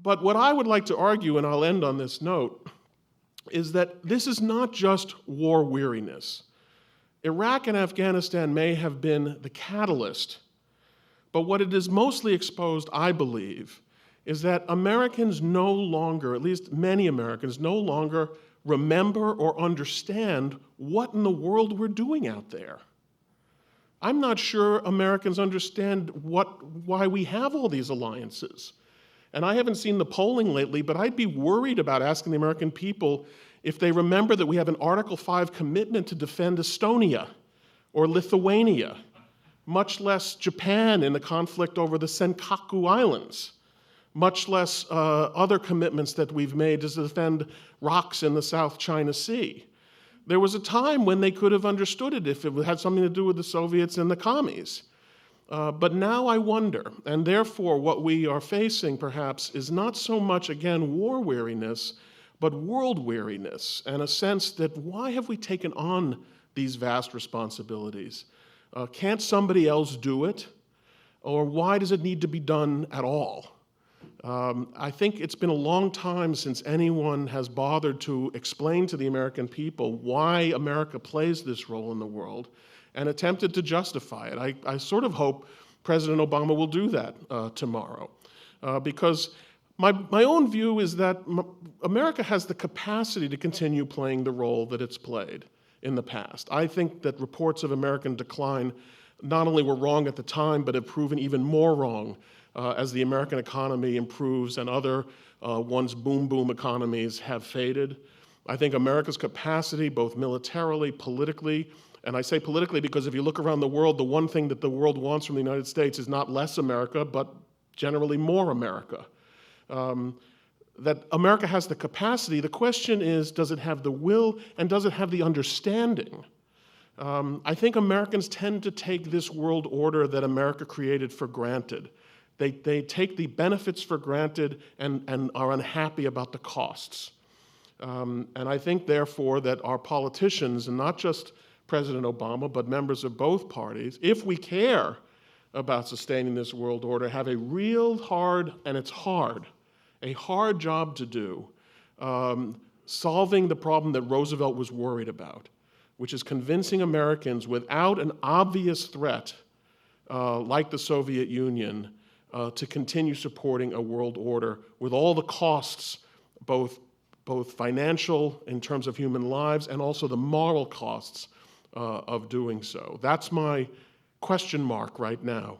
But what I would like to argue, and I'll end on this note, is that this is not just war weariness. Iraq and Afghanistan may have been the catalyst, but what it has mostly exposed, I believe, is that Americans no longer, at least many Americans, no longer remember or understand what in the world we're doing out there. I'm not sure Americans understand why we have all these alliances. And I haven't seen the polling lately, but I'd be worried about asking the American people if they remember that we have an Article 5 commitment to defend Estonia or Lithuania, much less Japan in the conflict over the Senkaku Islands, much less other commitments that we've made to defend rocks in the South China Sea. There was a time when they could have understood it if it had something to do with the Soviets and the commies. But now I wonder, and therefore what we are facing perhaps is not so much, again, war weariness, but world weariness, and a sense that why have we taken on these vast responsibilities? Can't somebody else do it? Or why does it need to be done at all? I think it's been a long time since anyone has bothered to explain to the American people why America plays this role in the world and attempted to justify it. I sort of hope President Obama will do that tomorrow, because my own view is that America has the capacity to continue playing the role that it's played in the past. I think that reports of American decline not only were wrong at the time, but have proven even more wrong as the American economy improves and other once boom economies have faded. I think America's capacity, both militarily, politically, and I say politically because if you look around the world, the one thing that the world wants from the United States is not less America, but generally more America. That America has the capacity. The question is, does it have the will and does it have the understanding? I think Americans tend to take this world order that America created for granted. They take the benefits for granted and are unhappy about the costs. And I think, therefore, that our politicians, and not just President Obama, but members of both parties, if we care about sustaining this world order, have a real hard, and it's hard, a hard job to do, solving the problem that Roosevelt was worried about, which is convincing Americans without an obvious threat, like the Soviet Union, to continue supporting a world order with all the costs, both financial in terms of human lives and also the moral costs of doing so. That's my question mark right now.